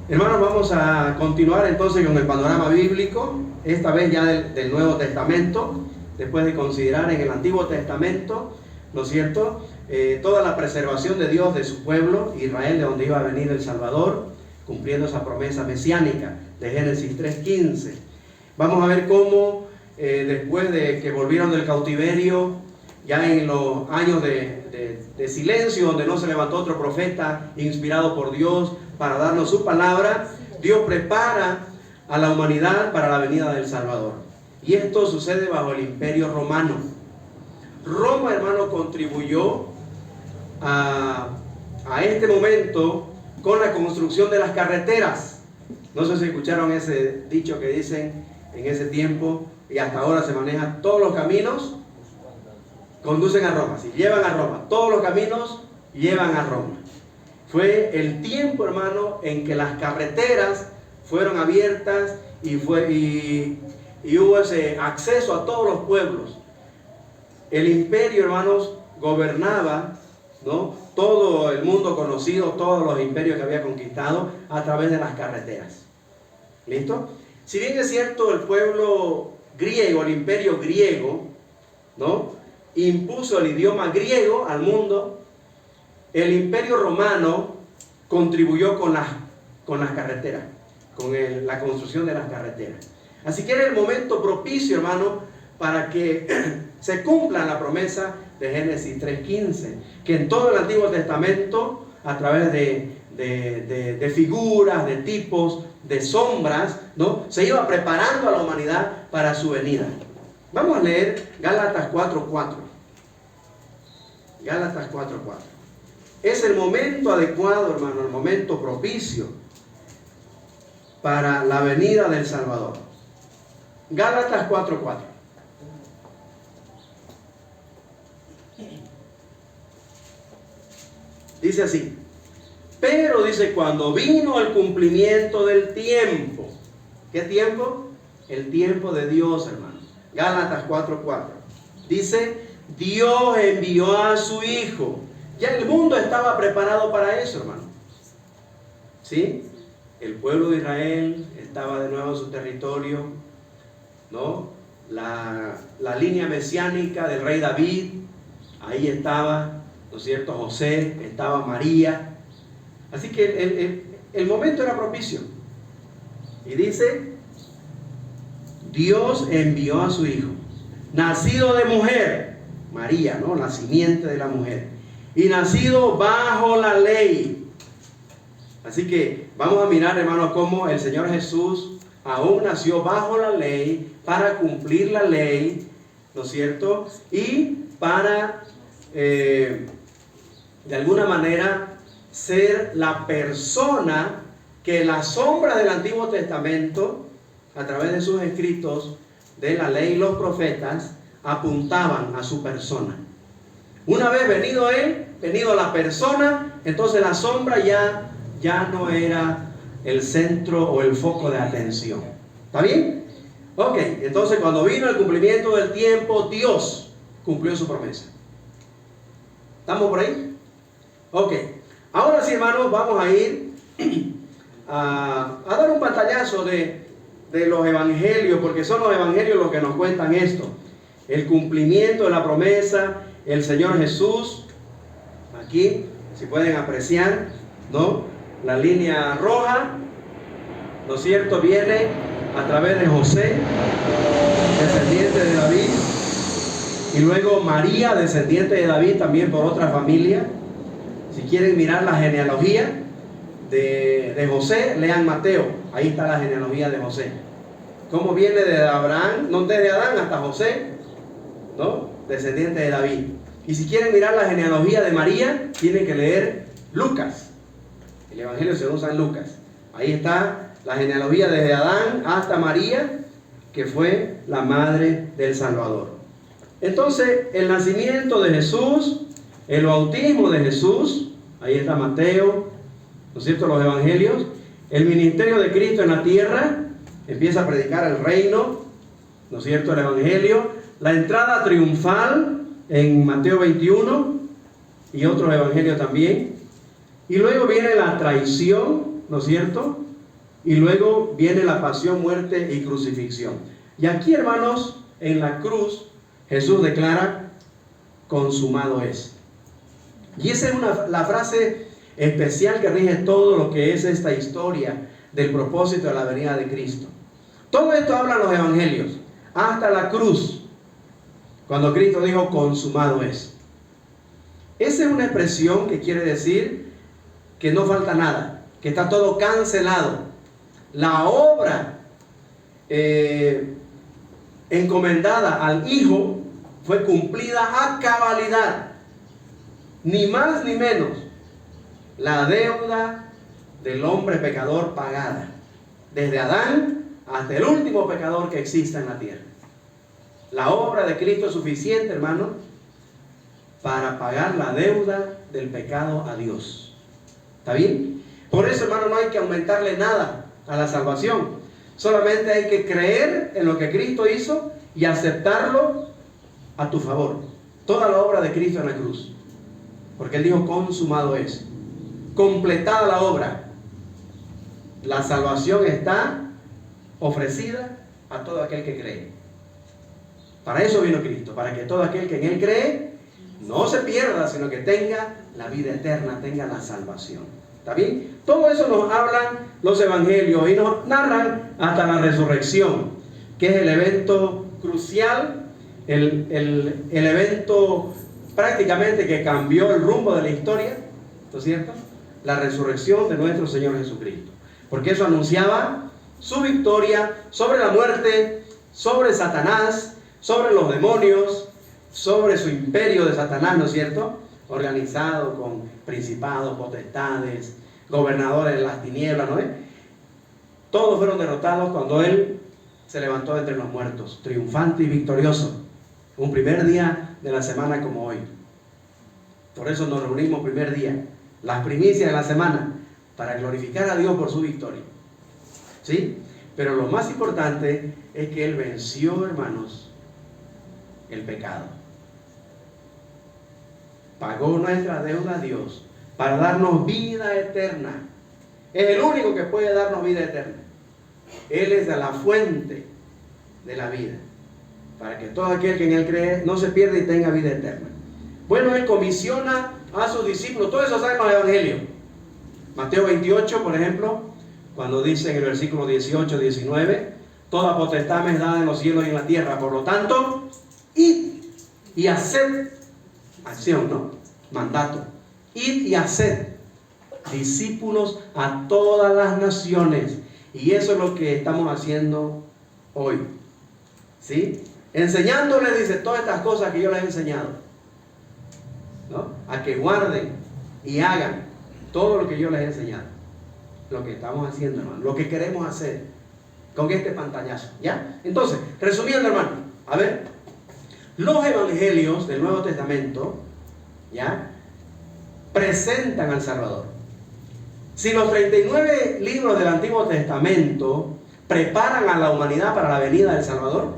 Hermanos, vamos a continuar entonces con el panorama bíblico, esta vez ya del Nuevo Testamento, después de considerar en el Antiguo Testamento, ¿no es cierto?, toda la preservación de Dios de su pueblo, Israel, de donde iba a venir el Salvador, cumpliendo esa promesa mesiánica de Génesis 3:15. Vamos a ver cómo después de que volvieron del cautiverio, ya en los años de silencio, donde no se levantó otro profeta inspirado por Dios para darnos su palabra, Dios prepara a la humanidad para la venida del Salvador. Y esto sucede bajo el Imperio Romano. Roma, hermano, contribuyó a este momento con la construcción de las carreteras. No sé si escucharon ese dicho que dicen en ese tiempo, y hasta ahora se maneja: todos los caminos conducen a Roma, si llevan a Roma, todos los caminos llevan a Roma. Fue el tiempo, hermano, en que las carreteras fueron abiertas y hubo ese acceso a todos los pueblos. El imperio, hermanos, gobernaba, ¿no?, todo el mundo conocido, todos los imperios que había conquistado a través de las carreteras. ¿Listo? Si bien es cierto, el pueblo griego, el imperio griego, ¿no?, impuso el idioma griego al mundo, el imperio romano contribuyó con las carreteras, con la construcción de las carreteras. Así que era el momento propicio, hermano, para que se cumpla la promesa de Génesis 3:15, que en todo el Antiguo Testamento, a través de figuras, de tipos, de sombras, ¿no?, se iba preparando a la humanidad para su venida. Vamos a leer Gálatas 4:4. Gálatas 4:4. Es el momento adecuado, hermano, el momento propicio para la venida del Salvador. Gálatas 4:4. Dice así: pero dice, cuando vino el cumplimiento del tiempo. ¿Qué tiempo? El tiempo de Dios, hermano. Gálatas 4:4. Dice: Dios envió a su Hijo. Ya el mundo estaba preparado para eso, hermano. ¿Sí? El pueblo de Israel estaba de nuevo en su territorio, ¿no? La línea mesiánica del rey David, ahí estaba, ¿no es cierto?, José, estaba María. Así que el momento era propicio. Y dice: Dios envió a su Hijo, nacido de mujer, María, ¿no?, la simiente de la mujer, y nacido bajo la ley. Así que vamos a mirar, hermano, cómo el Señor Jesús aún nació bajo la ley, para cumplir la ley, ¿no es cierto?, y para de alguna manera ser la persona que la sombra del Antiguo Testamento, a través de sus escritos de la ley y los profetas, apuntaban a su persona. Una vez venido él, venido la persona, entonces la sombra ya no era el centro o el foco de atención. ¿Está bien? Ok, entonces cuando vino el cumplimiento del tiempo, Dios cumplió su promesa. ¿Estamos por ahí? Ok. Ahora sí, hermanos, vamos a ir a dar un pantallazo de los evangelios, porque son los evangelios los que nos cuentan esto. El cumplimiento de la promesa, el Señor Jesús. Aquí, si pueden apreciar, ¿no?, la línea roja, ¿no es cierto?, viene a través de José, descendiente de David, y luego María, descendiente de David, también por otra familia. Si quieren mirar la genealogía de José, lean Mateo, ahí está la genealogía de José. Cómo viene de Abraham, no desde Adán hasta José, ¿no?, descendiente de David. Y si quieren mirar la genealogía de María, tienen que leer Lucas, el Evangelio según San Lucas. Ahí está la genealogía desde Adán hasta María, que fue la madre del Salvador. Entonces, el nacimiento de Jesús, el bautismo de Jesús, ahí está Mateo, ¿no es cierto?, los evangelios. El ministerio de Cristo en la tierra, empieza a predicar el reino, ¿no es cierto?, el evangelio. La entrada triunfal en Mateo 21 y otros evangelios también. Y luego viene la traición, ¿no es cierto?, y luego viene la pasión, muerte y crucifixión. Y aquí, hermanos, en la cruz, Jesús declara: consumado es. Y esa es la frase especial que rige todo lo que es esta historia del propósito de la venida de Cristo. Todo esto hablan los evangelios, hasta la cruz, cuando Cristo dijo: consumado es. Esa es una expresión que quiere decir que no falta nada, que está todo cancelado. La obra encomendada al Hijo fue cumplida a cabalidad, ni más ni menos. La deuda del hombre pecador pagada, desde Adán hasta el último pecador que exista en la tierra. La obra de Cristo es suficiente, hermano, para pagar la deuda del pecado a Dios. ¿Está bien? Por eso, hermano, no hay que aumentarle nada a la salvación. Solamente hay que creer en lo que Cristo hizo y aceptarlo a tu favor. Toda la obra de Cristo en la cruz. Porque Él dijo: consumado es. Completada la obra. La salvación está ofrecida a todo aquel que cree. Para eso vino Cristo, para que todo aquel que en Él cree no se pierda, sino que tenga la vida eterna, tenga la salvación. ¿Está bien? Todo eso nos hablan los evangelios y nos narran hasta la resurrección, que es el evento crucial, el evento prácticamente que cambió el rumbo de la historia, ¿no es cierto? La resurrección de nuestro Señor Jesucristo. Porque eso anunciaba su victoria sobre la muerte, sobre Satanás, sobre los demonios, sobre su imperio de Satanás, ¿no es cierto? Organizado con principados, potestades, gobernadores de las tinieblas, ¿no es? Todos fueron derrotados cuando Él se levantó de entre los muertos, triunfante y victorioso. Un primer día de la semana como hoy. Por eso nos reunimos primer día, las primicias de la semana, para glorificar a Dios por su victoria. ¿Sí? Pero lo más importante es que Él venció, hermanos, el pecado. Pagó nuestra deuda a Dios para darnos vida eterna. Es el único que puede darnos vida eterna. Él es la fuente de la vida, para que todo aquel que en Él cree no se pierda y tenga vida eterna. Bueno, Él comisiona a sus discípulos. Todo eso está en los evangelios. Mateo 28, por ejemplo, cuando dice en el versículo 18, 19: toda potestad me es dada en los cielos y en la tierra, por lo tanto, id y haced, acción, ¿no? Mandato. Id y haced discípulos a todas las naciones. Y eso es lo que estamos haciendo hoy. ¿Sí? Enseñándoles, dice, todas estas cosas que yo les he enseñado, ¿no? A que guarden y hagan todo lo que yo les he enseñado. Lo que estamos haciendo, hermano. Lo que queremos hacer con este pantallazo. ¿Ya? Entonces, resumiendo, hermano. A ver. Los evangelios del Nuevo Testamento, ¿ya?, presentan al Salvador. Si los 39 libros del Antiguo Testamento preparan a la humanidad para la venida del Salvador,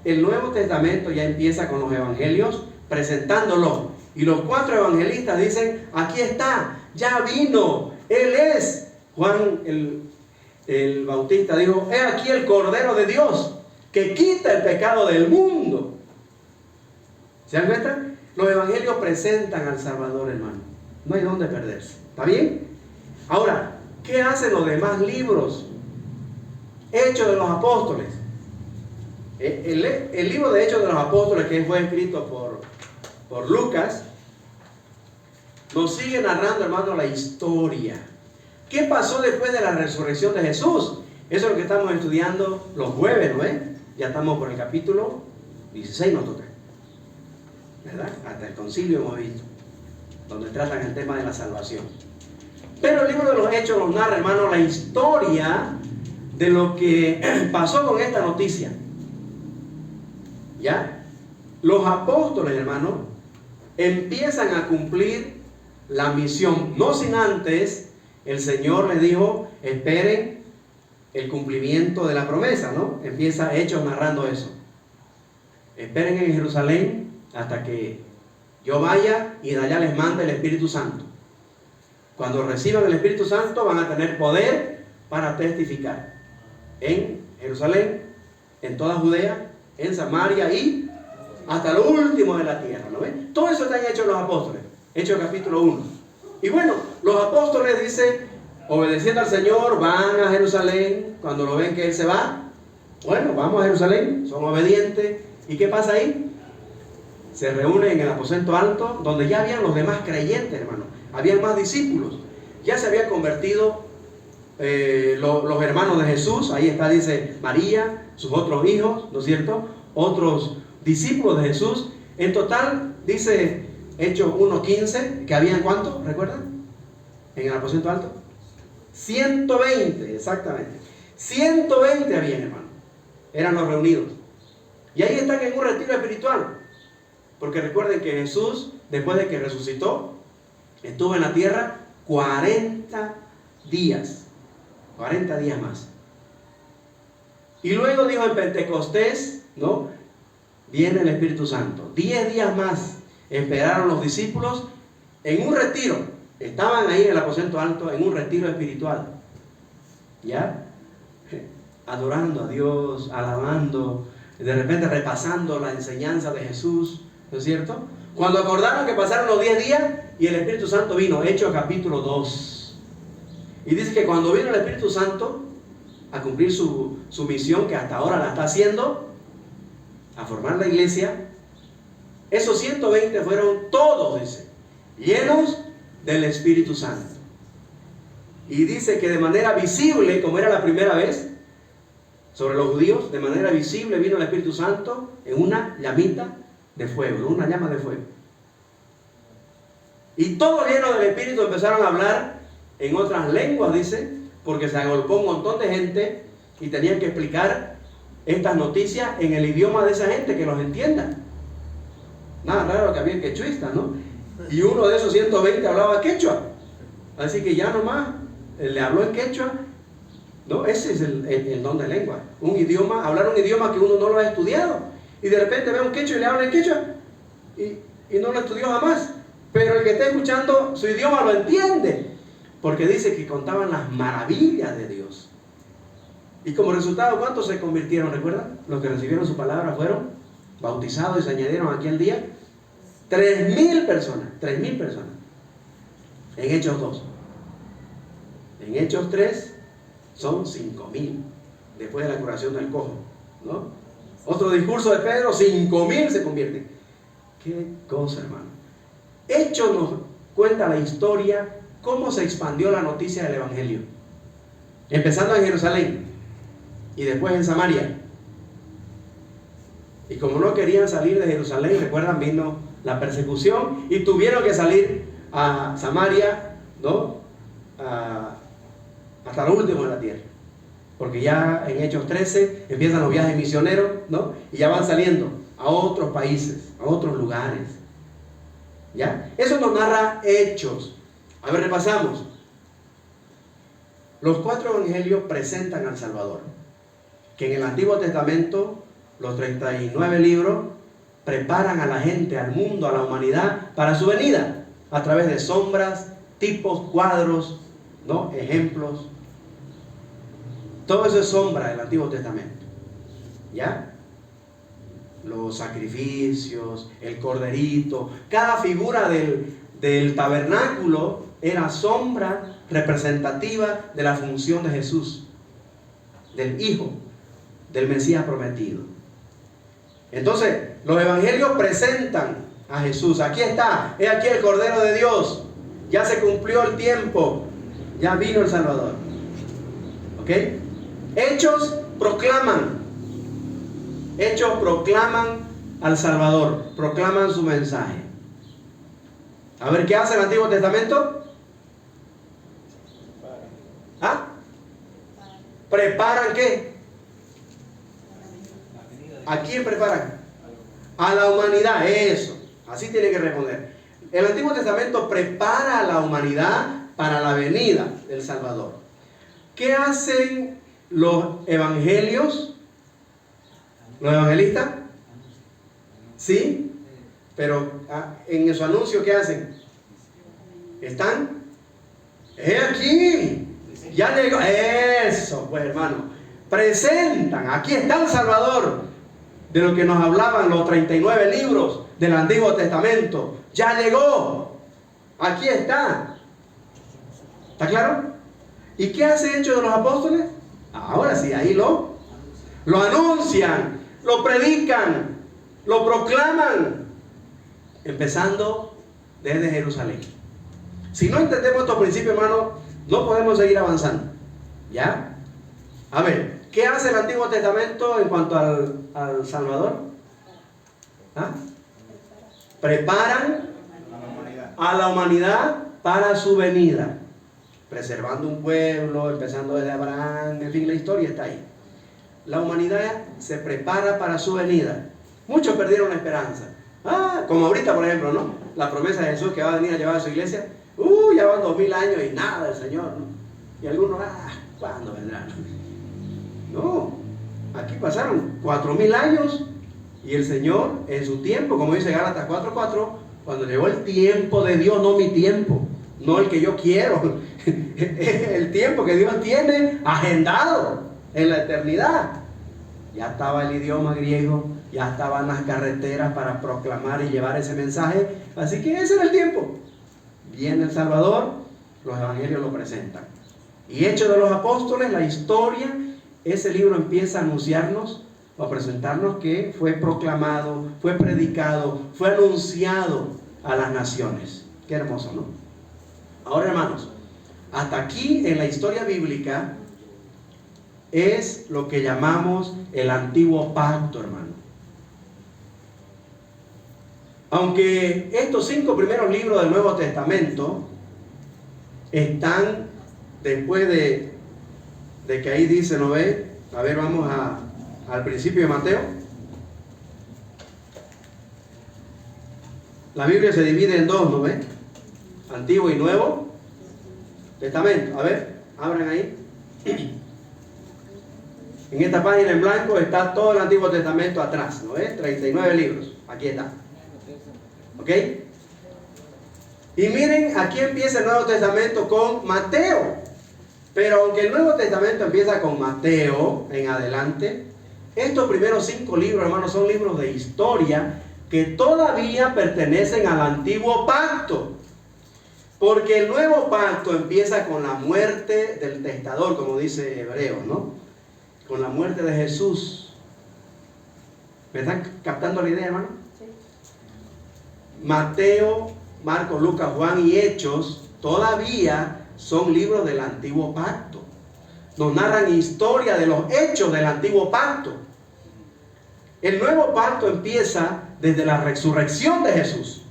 el Nuevo Testamento ya empieza con los evangelios presentándolo. Y los 4 evangelistas dicen: aquí está, ya vino, Él es. Juan el Bautista dijo: he aquí el Cordero de Dios que quita el pecado del mundo. ¿Se dan cuenta? Los evangelios presentan al Salvador, hermano. No hay dónde perderse. ¿Está bien? Ahora, ¿qué hacen los demás libros? Hechos de los Apóstoles. El libro de Hechos de los Apóstoles, que fue escrito por Lucas, nos sigue narrando, hermano, la historia. ¿Qué pasó después de la resurrección de Jesús? Eso es lo que estamos estudiando los jueves, ¿no es? Ya estamos por el capítulo 16, nos toca, ¿verdad? Hasta el concilio hemos visto, donde tratan el tema de la salvación. Pero el libro de los Hechos nos narra, hermano, la historia de lo que pasó con esta noticia. ¿Ya? Los apóstoles, hermano, empiezan a cumplir la misión. No sin antes, el Señor les dijo: esperen el cumplimiento de la promesa, ¿no? Empieza Hechos narrando eso. Esperen en Jerusalén hasta que yo vaya y de allá les mande el Espíritu Santo. Cuando reciban el Espíritu Santo van a tener poder para testificar en Jerusalén, en toda Judea, en Samaria y hasta lo último de la tierra, ¿no ven? Todo eso está en Hechos de los Apóstoles, Hechos capítulo 1. Y bueno, los apóstoles, dice, obedeciendo al Señor, van a Jerusalén. Cuando lo ven que Él se va, bueno, vamos a Jerusalén, son obedientes. ¿Y qué pasa ahí? Se reúnen en el aposento alto, donde ya habían los demás creyentes, hermano. Habían más discípulos. Ya se habían convertido los hermanos de Jesús. Ahí está, dice, María, sus otros hijos, ¿no es cierto? Otros discípulos de Jesús. En total, dice Hechos 1:15, que habían ¿cuántos? ¿Recuerdan? En el aposento alto. 120, exactamente. 120 habían, hermano. Eran los reunidos. Y ahí están en un retiro espiritual. Porque recuerden que Jesús, después de que resucitó, estuvo en la tierra 40 días. 40 días más. Y luego dijo en Pentecostés, ¿no? Viene el Espíritu Santo. 10 días más esperaron los discípulos en un retiro. Estaban ahí en el aposento alto en un retiro espiritual. ¿Ya? Adorando a Dios, alabando, de repente repasando la enseñanza de Jesús, ¿no es cierto? Cuando acordaron que pasaron los 10 días y el Espíritu Santo vino, Hechos capítulo 2. Y dice que cuando vino el Espíritu Santo a cumplir su misión, que hasta ahora la está haciendo, a formar la iglesia, esos 120 fueron todos, dice, llenos del Espíritu Santo. Y dice que de manera visible, como era la primera vez, sobre los judíos, de manera visible vino el Espíritu Santo en una llamita de fuego, ¿no? Una llama de fuego. Y todos llenos del Espíritu empezaron a hablar en otras lenguas, dice, porque se agolpó un montón de gente y tenían que explicar estas noticias en el idioma de esa gente, que los entienda. Nada raro que había quechuistas, ¿no? Y uno de esos 120 hablaba quechua. Así que ya nomás le habló en quechua. No, ese es el don de lengua. Un idioma, hablar un idioma que uno no lo ha estudiado. Y de repente ve un quechua y le habla en quechua. Y no lo estudió jamás. Pero el que está escuchando su idioma lo entiende. Porque dice que contaban las maravillas de Dios. Y como resultado, ¿cuántos se convirtieron? ¿Recuerdan? Los que recibieron su palabra fueron bautizados y se añadieron aquel día 3,000 personas. 3,000 personas. En Hechos 2. En Hechos 3 son 5,000. Después de la curación del cojo, ¿no? Otro discurso de Pedro, 5,000 se convierten. Qué cosa, hermano. Hechos nos cuenta la historia, cómo se expandió la noticia del Evangelio. Empezando en Jerusalén y después en Samaria. Y como no querían salir de Jerusalén, recuerdan, vino la persecución y tuvieron que salir a Samaria, ¿no? Hasta lo último de la tierra. Porque ya en Hechos 13 empiezan los viajes misioneros, ¿no? Y ya van saliendo a otros países, a otros lugares. ¿Ya? Eso nos narra Hechos. A ver, repasamos. Los 4 evangelios presentan al Salvador, que en el Antiguo Testamento, los 39 libros, preparan a la gente, al mundo, a la humanidad, para su venida, a través de sombras, tipos, cuadros, ¿no? Ejemplos. Todo eso es sombra del Antiguo Testamento. ¿Ya? Los sacrificios, el corderito, cada figura del tabernáculo era sombra representativa de la función de Jesús, del Hijo, del Mesías prometido. Entonces, los evangelios presentan a Jesús. Aquí está, he aquí el Cordero de Dios. Ya se cumplió el tiempo, ya vino el Salvador. ¿Ok? Hechos proclaman al Salvador, proclaman su mensaje. A ver, ¿qué hace el Antiguo Testamento? ¿Ah? ¿Preparan qué? ¿A quién preparan? A la humanidad, eso. Así tiene que responder. El Antiguo Testamento prepara a la humanidad para la venida del Salvador. ¿Qué hacen los evangelios? ¿Los evangelistas? ¿Sí? Pero en su anuncio, ¿qué hacen? ¿Están? ¡He aquí! Ya llegó. eso, pues hermano. Presentan, aquí está el Salvador, de lo que nos hablaban los 39 libros del Antiguo Testamento. Ya llegó, aquí está. ¿Está claro? ¿Y qué hace Hechos de los Apóstoles? Ahora sí, ahí lo anuncian, lo predican, lo proclaman, empezando desde Jerusalén. Si no entendemos estos principios, hermano, no podemos seguir avanzando. ¿Ya? A ver, ¿qué hace el Antiguo Testamento en cuanto al Salvador? ¿Ah? Preparan a la humanidad para su venida, preservando un pueblo, empezando desde Abraham, en fin, la historia está ahí. La humanidad se prepara para su venida. Muchos perdieron la esperanza. Como ahorita, por ejemplo, ¿no? La promesa de Jesús que va a venir a llevar a su iglesia. Ya van 2000 años y nada del Señor, ¿no? Y algunos, ¿cuándo vendrá? No, aquí pasaron 4000 años y el Señor en su tiempo, como dice Gálatas 4:4, cuando llegó el tiempo de Dios, no mi tiempo, no el que yo quiero, el tiempo que Dios tiene agendado en la eternidad. Ya estaba el idioma griego, ya estaban las carreteras para proclamar y llevar ese mensaje, así que ese era el tiempo. Viene el Salvador, los evangelios lo presentan. Y Hechos de los Apóstoles, la historia, ese libro empieza a anunciarnos o a presentarnos que fue proclamado, fue predicado, fue anunciado a las naciones. Qué hermoso, ¿no? Ahora, hermanos, hasta aquí en la historia bíblica es lo que llamamos el Antiguo Pacto, hermano. Aunque estos 5 primeros libros del Nuevo Testamento están después de que ahí dice, ¿no ve? A ver, vamos al principio de Mateo. La Biblia se divide en dos, ¿no ve? Antiguo y Nuevo Testamento. A ver, abran ahí. En esta página en blanco está todo el Antiguo Testamento atrás, ¿no ve? 39 libros. Aquí está. ¿Ok? Y miren, aquí empieza el Nuevo Testamento con Mateo. Pero aunque el Nuevo Testamento empieza con Mateo en adelante, estos primeros 5 libros, hermanos, son libros de historia que todavía pertenecen al Antiguo Pacto. Porque el Nuevo Pacto empieza con la muerte del testador, como dice Hebreos, ¿no? Con la muerte de Jesús. ¿Me están captando la idea, hermano? Sí. Mateo, Marcos, Lucas, Juan y Hechos todavía son libros del Antiguo Pacto. Nos narran historia de los hechos del Antiguo Pacto. El Nuevo Pacto empieza desde la resurrección de Jesús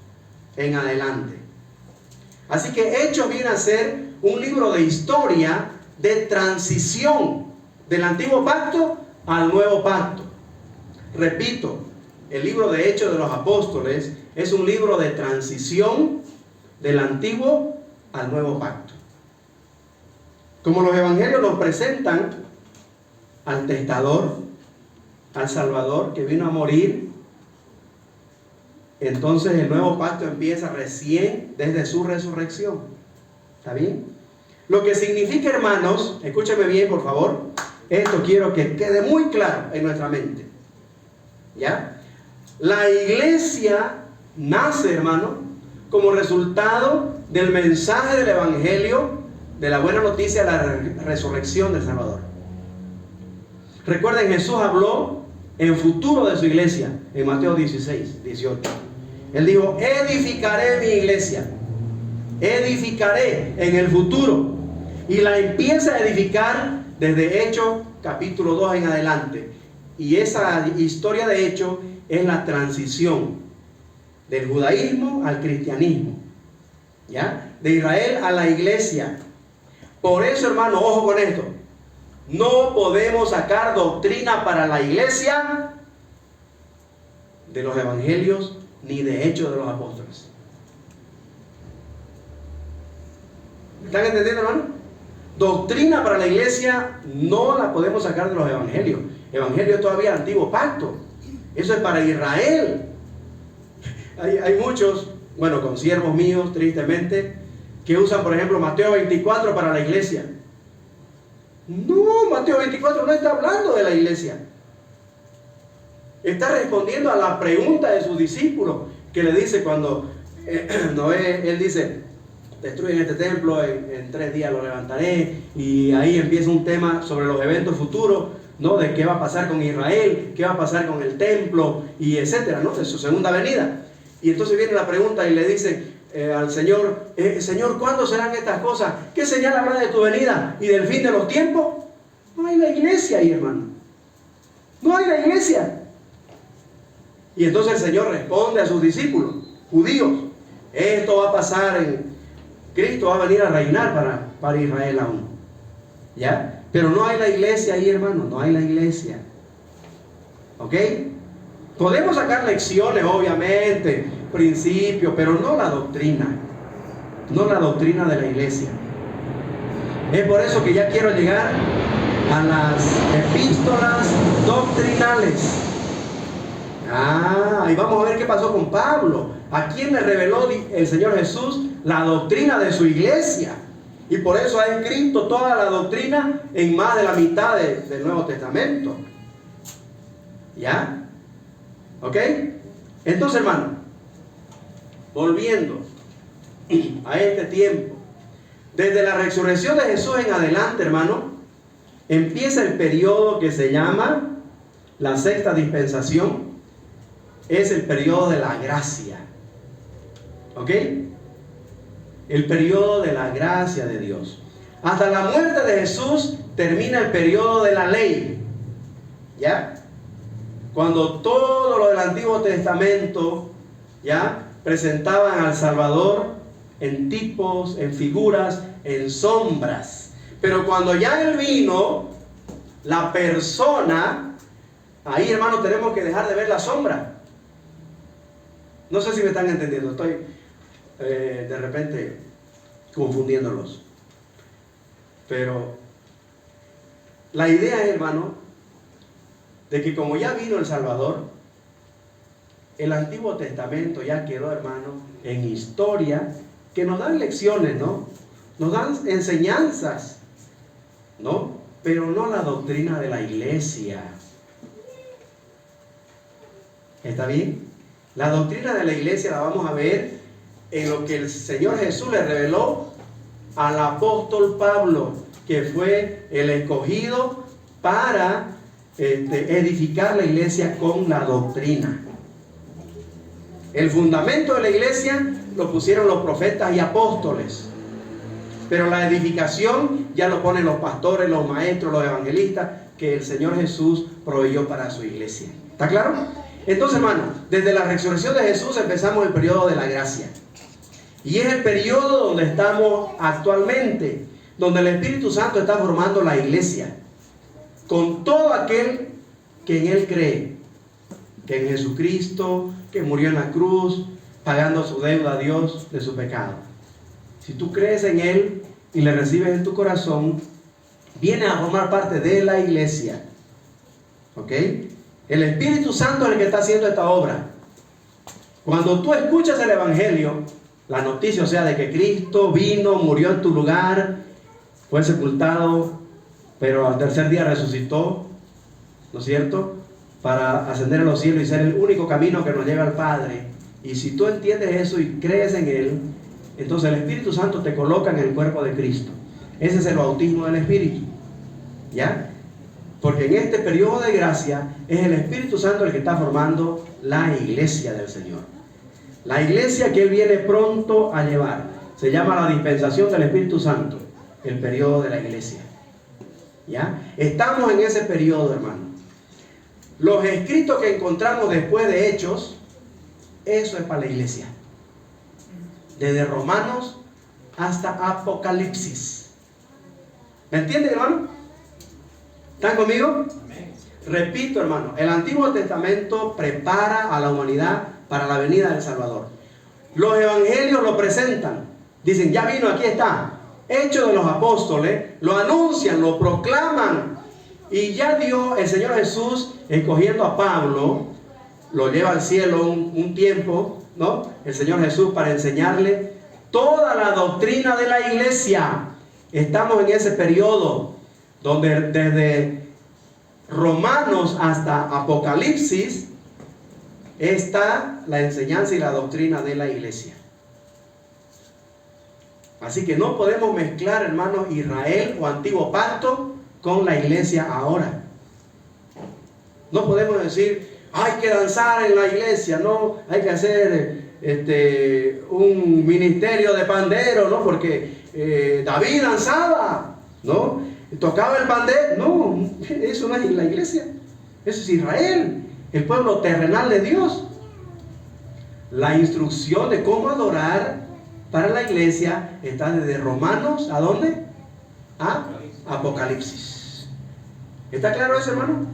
en adelante. Así que Hechos viene a ser un libro de historia de transición del Antiguo Pacto al Nuevo Pacto. Repito, el libro de Hechos de los Apóstoles es un libro de transición del Antiguo al Nuevo Pacto. Como los evangelios nos presentan al testador, al Salvador que vino a morir, entonces el Nuevo Pacto empieza recién desde su resurrección. ¿Está bien? Lo que significa, hermanos, escúcheme bien por favor, esto quiero que quede muy claro en nuestra mente. ¿Ya? La iglesia nace, hermano, como resultado del mensaje del evangelio, de la buena noticia de la resurrección del Salvador. Recuerden, Jesús habló en futuro de su iglesia en Mateo 16, 18. Él dijo, edificaré mi iglesia, edificaré en el futuro, y la empieza a edificar desde Hechos capítulo 2 en adelante. Y esa historia de Hechos es la transición del judaísmo al cristianismo, ¿ya? De Israel a la iglesia. Por eso, hermano, ojo con esto, no podemos sacar doctrina para la iglesia de los evangelios ni de Hechos de los Apóstoles. ¿Están entendiendo, hermano? Doctrina para la iglesia no la podemos sacar de los evangelios. Evangelio es todavía Antiguo Pacto. Eso es para Israel. Hay muchos, bueno, consiervos míos, tristemente, que usan, por ejemplo, Mateo 24 para la iglesia. No, Mateo 24 no está hablando de la iglesia. Está respondiendo a la pregunta de sus discípulos, que le dice cuando Noé, él dice, destruyen este templo, en 3 días lo levantaré, y ahí empieza un tema sobre los eventos futuros, ¿no? De qué va a pasar con Israel, qué va a pasar con el templo, y etcétera, ¿no? De su segunda venida. Y entonces viene la pregunta y le dice al Señor, Señor, ¿cuándo serán estas cosas? ¿Qué señal habrá de tu venida y del fin de los tiempos? No hay la iglesia ahí, hermano. No hay la iglesia. Y entonces el Señor responde a sus discípulos judíos, esto va a pasar Cristo va a venir a reinar para Israel aún. ¿Ya? Pero no hay la iglesia ahí, hermano, no hay la iglesia. ¿Ok? Podemos sacar lecciones, obviamente, principios, pero no la doctrina. No la doctrina de la iglesia. Es por eso que ya quiero llegar a las epístolas doctrinales. Y vamos a ver qué pasó con Pablo. ¿A quién le reveló el Señor Jesús la doctrina de su iglesia? Y por eso ha escrito toda la doctrina en más de la mitad del Nuevo Testamento. ¿Ya? ¿Ok? Entonces, hermano, volviendo a este tiempo, desde la resurrección de Jesús en adelante, hermano, empieza el periodo que se llama la sexta dispensación. Es el periodo de la gracia. ¿Ok? El periodo de la gracia de Dios. Hasta la muerte de Jesús termina el periodo de la ley. ¿Ya? Cuando todo lo del Antiguo Testamento, ¿ya?, presentaban al Salvador en tipos, en figuras, en sombras. Pero cuando ya Él vino, la persona, ahí, hermano, tenemos que dejar de ver la sombra. No sé si me están entendiendo, estoy de repente confundiéndolos. Pero la idea es, hermano, de que como ya vino el Salvador, el Antiguo Testamento ya quedó, hermano, en historia, que nos dan lecciones, ¿no? Nos dan enseñanzas, ¿no? Pero no la doctrina de la iglesia. ¿Está bien? La doctrina de la iglesia la vamos a ver en lo que el Señor Jesús le reveló al apóstol Pablo, que fue el escogido para edificar la iglesia con la doctrina. El fundamento de la iglesia lo pusieron los profetas y apóstoles, pero la edificación ya lo ponen los pastores, los maestros, los evangelistas, que el Señor Jesús proveyó para su iglesia. ¿Está claro? Entonces, hermano, desde la resurrección de Jesús empezamos el periodo de la gracia. Y es el periodo donde estamos actualmente, donde el Espíritu Santo está formando la iglesia, con todo aquel que en Él cree, que en Jesucristo, que murió en la cruz, pagando su deuda a Dios de su pecado. Si tú crees en Él y le recibes en tu corazón, vienes a formar parte de la iglesia. ¿Ok? El Espíritu Santo es el que está haciendo esta obra. Cuando tú escuchas el Evangelio, la noticia, o sea, de que Cristo vino, murió en tu lugar, fue sepultado, pero al tercer día resucitó, ¿no es cierto?, para ascender a los cielos y ser el único camino que nos lleva al Padre. Y si tú entiendes eso y crees en Él, entonces el Espíritu Santo te coloca en el cuerpo de Cristo. Ese es el bautismo del Espíritu. ¿Ya? Porque en este periodo de gracia es el Espíritu Santo el que está formando la iglesia del Señor. La iglesia que Él viene pronto a llevar. Se llama la dispensación del Espíritu Santo, el periodo de la iglesia. ¿Ya? Estamos en ese periodo, hermano. Los escritos que encontramos después de Hechos, eso es para la iglesia. Desde Romanos hasta Apocalipsis. ¿Me entienden, hermano? ¿Están conmigo? Amén. Repito, hermano, el Antiguo Testamento prepara a la humanidad para la venida del Salvador. Los evangelios lo presentan. Dicen, ya vino, aquí está. Hechos de los apóstoles, lo anuncian, lo proclaman. Y ya Dios, el Señor Jesús, escogiendo a Pablo, lo lleva al cielo un tiempo, ¿no? El Señor Jesús, para enseñarle toda la doctrina de la iglesia. Estamos en ese periodo donde desde Romanos hasta Apocalipsis está la enseñanza y la doctrina de la iglesia. Así que no podemos mezclar, hermanos, Israel o antiguo pacto con la iglesia ahora. No podemos decir, hay que danzar en la iglesia, no, hay que hacer un ministerio de pandero, ¿no? Porque David danzaba, ¿no? Tocaba el pandero. No, eso no es la iglesia, eso es Israel, el pueblo terrenal de Dios. La instrucción de cómo adorar para la iglesia está desde Romanos, ¿a dónde? A Apocalipsis. ¿Está claro eso, hermano?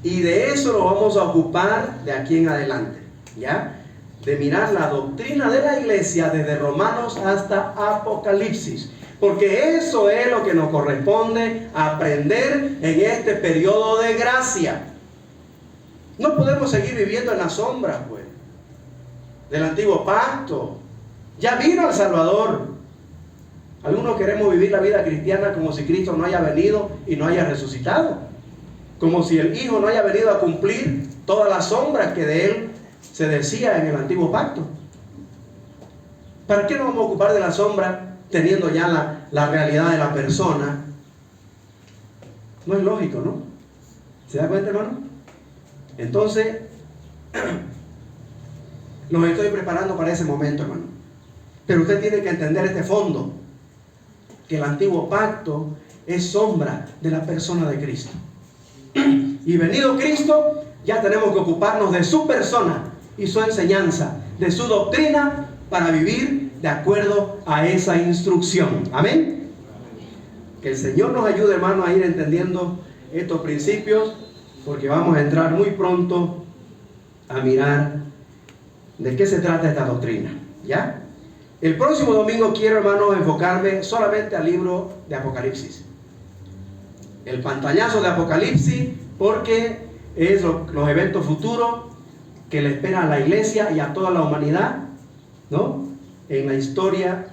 Y de eso lo vamos a ocupar de aquí en adelante, ¿ya? De mirar la doctrina de la iglesia desde Romanos hasta Apocalipsis. Porque eso es lo que nos corresponde aprender en este periodo de gracia. No podemos seguir viviendo en las sombras, pues, del antiguo pacto. Ya vino el Salvador. Algunos queremos vivir la vida cristiana como si Cristo no haya venido y no haya resucitado. Como si el Hijo no haya venido a cumplir todas las sombras que de Él se decía en el antiguo pacto. ¿Para qué nos vamos a ocupar de la sombra teniendo ya la realidad de la persona? No es lógico, ¿no? ¿Se da cuenta, hermano? Entonces, los estoy preparando para ese momento, hermano. Pero usted tiene que entender este fondo, que el antiguo pacto es sombra de la persona de Cristo. Y venido Cristo, ya tenemos que ocuparnos de su persona y su enseñanza, de su doctrina, para vivir de acuerdo a esa instrucción. Amén. Que el Señor nos ayude, hermano, a ir entendiendo estos principios, porque vamos a entrar muy pronto a mirar de qué se trata esta doctrina, ¿ya? El próximo domingo quiero, hermano, enfocarme solamente al libro de Apocalipsis. El pantallazo de Apocalipsis, porque es los eventos futuros que le esperan a la iglesia y a toda la humanidad, ¿no? En la historia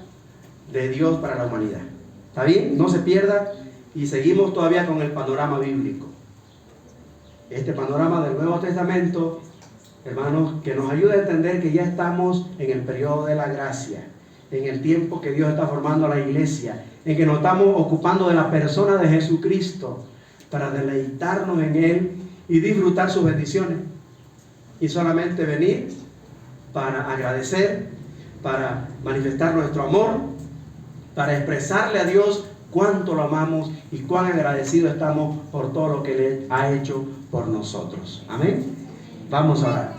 de Dios para la humanidad. ¿Está bien? No se pierda, y seguimos todavía con el panorama bíblico. Este panorama del Nuevo Testamento, hermanos, que nos ayuda a entender que ya estamos en el periodo de la gracia, en el tiempo que Dios está formando a la iglesia, en que nos estamos ocupando de la persona de Jesucristo para deleitarnos en Él y disfrutar sus bendiciones. Y solamente venir para agradecer, para manifestar nuestro amor, para expresarle a Dios cuánto lo amamos y cuán agradecidos estamos por todo lo que Él ha hecho por nosotros. Amén. Vamos a orar.